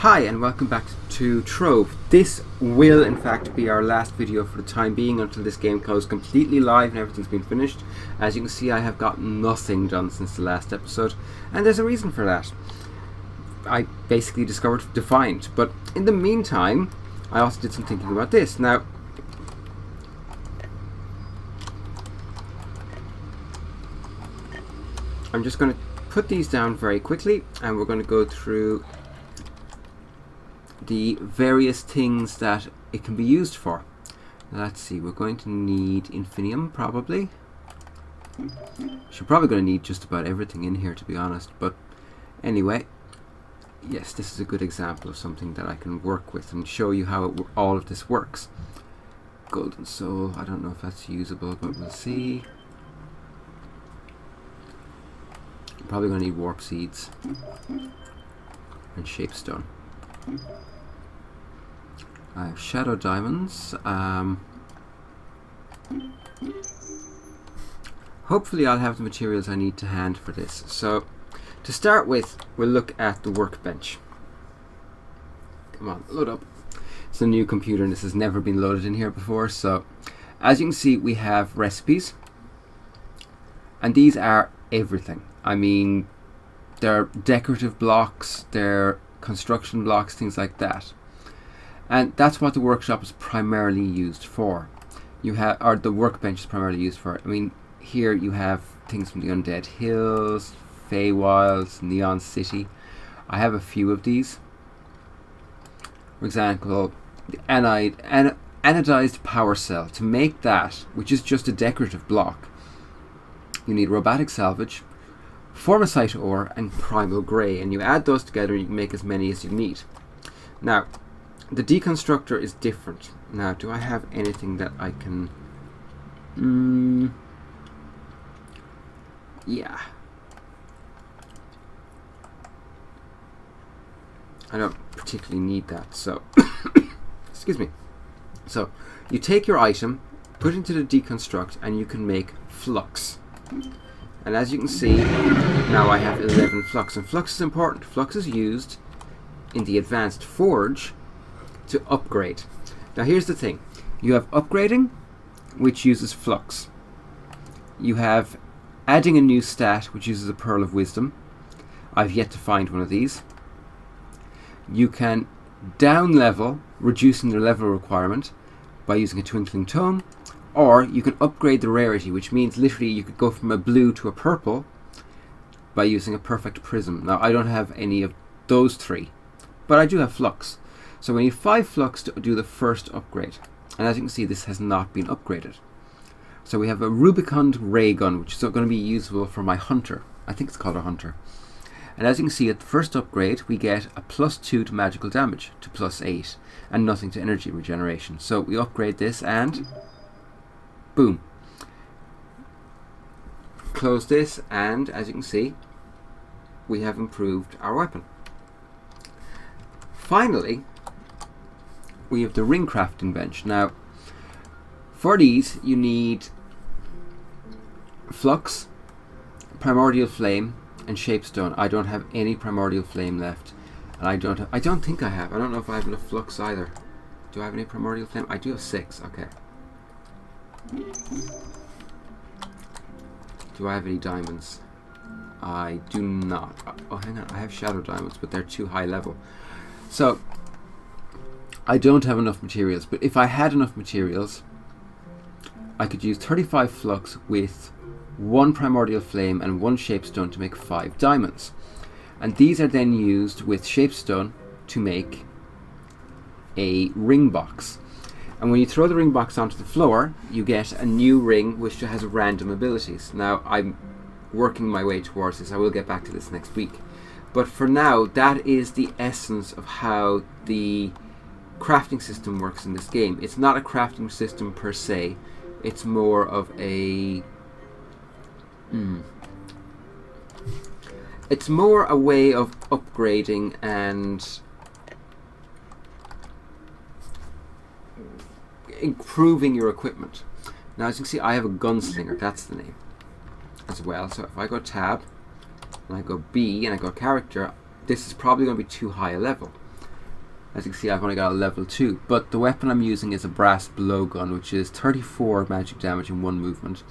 Hi and welcome back to Trove. This will in fact be our last video for the time being until this game goes completely live and everything's been finished. As you can see, I have got nothing done since the last episode, and there's a reason for that. I basically discovered Defined, but in the meantime I also did some thinking about this. Now, I'm just going to put these down very quickly and we're going to go through the various things that it can be used for. Let's see, we're going to need Infinium probably. We're probably going to need just about everything in here, to be honest, but anyway, yes, this is a good example of something that I can work with and show you how all of this works. Golden Soul, I don't know if that's usable, but we'll see. I'm probably going to need Warp Seeds and Shapestone. I have Shadow Diamonds. Hopefully I'll have the materials I need to hand for this. So to start with, we'll look at the workbench. Come on, load up. It's a new computer and this has never been loaded in here before. So as you can see, we have recipes, and these are everything. I mean, they're decorative blocks, they're construction blocks, things like that. And that's what the workshop is primarily used for. You have, or the workbench is primarily used for. I mean, here you have things from the Undead Hills, Feywilds, Neon City. I have a few of these. For example, the anodized power cell. To make that, which is just a decorative block, you need robotic salvage, formicite ore, and primal grey, and you add those together and you can make as many as you need. Now, the deconstructor is different. Now, do I have anything that I can... yeah. I don't particularly need that, so... excuse me. So, you take your item, put it into the deconstruct, and you can make flux. And as you can see, now I have 11 flux. And flux is important. Flux is used in the advanced forge to upgrade. Now here's the thing. You have upgrading, which uses flux. You have adding a new stat, which uses a Pearl of Wisdom. I've yet to find one of these. You can down level, reducing the level requirement by using a Twinkling Tome. Or you can upgrade the rarity, which means literally you could go from a blue to a purple by using a Perfect Prism. Now I don't have any of those three, but I do have flux. So we need 5 flux to do the first upgrade. And as you can see, this has not been upgraded. So we have a Rubicund Ray Gun, which is going to be usable for my Hunter. I think it's called a Hunter. And as you can see, at the first upgrade, we get a +2 to magical damage to +8, and nothing to energy regeneration. So we upgrade this and boom. Close this, and as you can see, we have improved our weapon. Finally, we have the ring crafting bench. Now, for these, you need flux, primordial flame, and shapestone. I don't have any primordial flame left, and I don't think I have. I don't know if I have enough flux either. Do I have any primordial flame? I do have 6. Okay. Do I have any diamonds? I do not. Oh, hang on. I have shadow diamonds, but they're too high level. So, I don't have enough materials, but if I had enough materials, I could use 35 flux with 1 primordial flame and 1 shapestone to make 5 diamonds. And these are then used with shapestone to make a ring box. And when you throw the ring box onto the floor, you get a new ring which has random abilities. Now, I'm working my way towards this. I will get back to this next week. But for now, that is the essence of how the crafting system works in this game. It's not a crafting system per se. It's more of a... it's more a way of upgrading and improving your equipment. Now, as you can see, I have a gunslinger. That's the name as well. So if I go tab and I go B and I go character, this is probably going to be too high a level. As you can see, I've only got a level 2, but the weapon I'm using is a brass blowgun, which is 34 magic damage in 1 movement,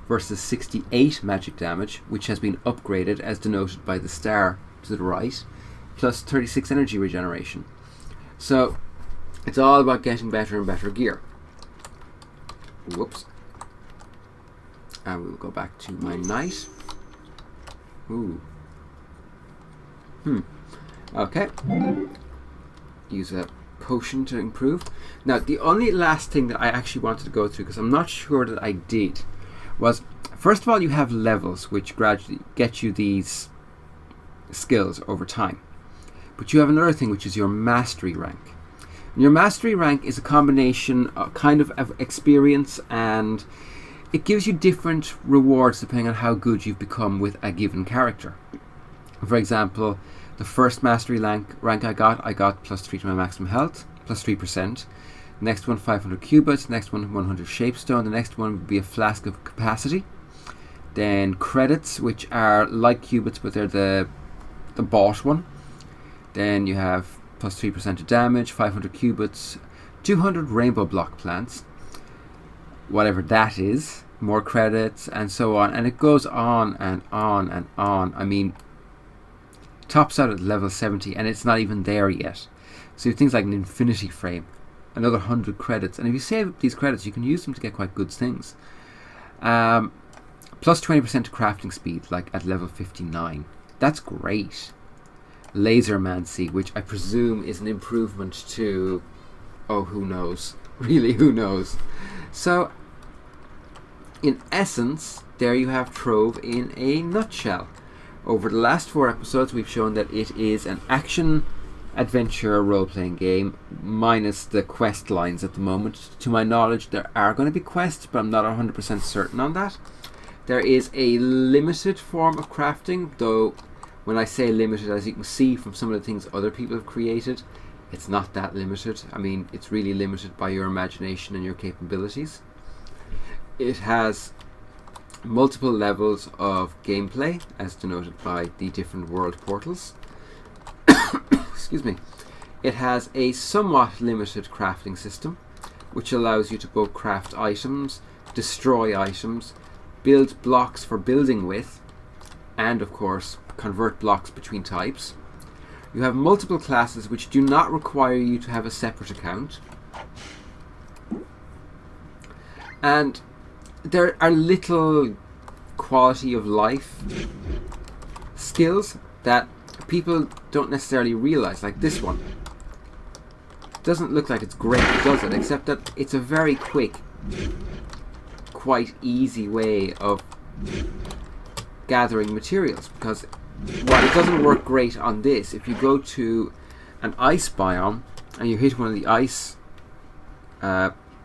versus 68 magic damage, which has been upgraded as denoted by the star to the right, plus 36 energy regeneration. So it's all about getting better and better gear. Whoops. And we'll go back to my knight. Ooh. Okay. Use a potion to improve. Now, the only last thing that I actually wanted to go through, because I'm not sure that I did, was, first of all, you have levels which gradually get you these skills over time. But you have another thing, which is your mastery rank. And your mastery rank is a combination of kind of experience, and it gives you different rewards depending on how good you've become with a given character. For example, the first mastery rank I got plus 3 to my maximum health, plus 3%. The next one 500 cubits, the next one 100 shapestone, the next one would be a flask of capacity. Then credits, which are like cubits but they're the bought one. Then you have plus 3% of damage, 500 cubits, 200 rainbow block plants, whatever that is, more credits, and so on. And it goes on and on and on. I mean, tops out at level 70 and it's not even there yet. So you have things like an infinity frame, another 100 credits, and if you save up these credits you can use them to get quite good things. Plus 20% to crafting speed, like at level 59. That's great. Lasermancy, which I presume is an improvement to, oh, who knows, really, who knows. So in essence, there you have Trove in a nutshell. Over the last 4 episodes we've shown that it is an action adventure role-playing game minus the quest lines at the moment. To my knowledge there are going to be quests, but I'm not 100% certain on that. There is a limited form of crafting, though when I say limited, as you can see from some of the things other people have created, it's not that limited. I mean, it's really limited by your imagination and your capabilities. It has multiple levels of gameplay, as denoted by the different world portals. Excuse me. It has a somewhat limited crafting system, which allows you to both craft items, destroy items, build blocks for building with, and of course convert blocks between types. You have multiple classes which do not require you to have a separate account, and there are little quality of life skills that people don't necessarily realize, like this one. Doesn't look like it's great, does it? Except that it's a very quick, quite easy way of gathering materials, because while it doesn't work great on this, if you go to an ice biome and you hit one of the ice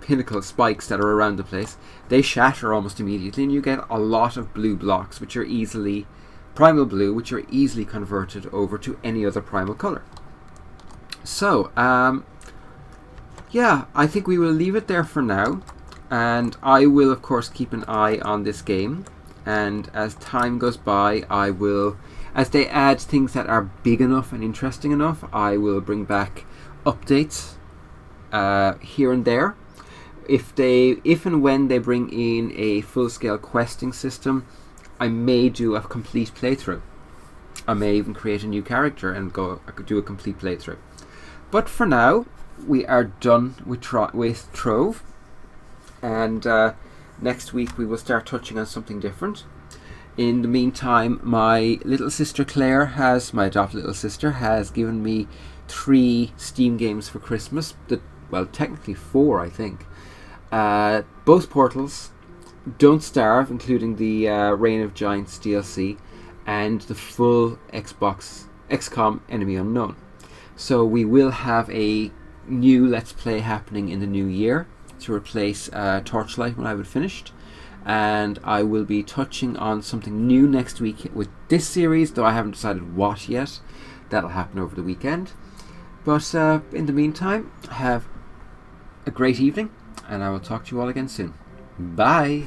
pinnacle spikes that are around the place, they shatter almost immediately and you get a lot of blue blocks which are easily primal blue, which are easily converted over to any other primal color. So yeah, I think we will leave it there for now, and I will of course keep an eye on this game, and as time goes by I will, as they add things that are big enough and interesting enough, I will bring back updates here and there. If and when they bring in a full-scale questing system, I may do a complete playthrough. I may even create a new character and do a complete playthrough. But for now, we are done with Trove, and next week we will start touching on something different. In the meantime, my little sister Claire my adopted little sister, has given me 3 Steam games for Christmas. Well, technically 4, I think. Both Portals, Don't Starve, including the Reign of Giants DLC, and the full XCOM Enemy Unknown. So we will have a new Let's Play happening in the new year to replace Torchlight when I have it finished. And I will be touching on something new next week with this series, though I haven't decided what yet. That'll happen over the weekend. But in the meantime, have a great evening, and I will talk to you all again soon. Bye!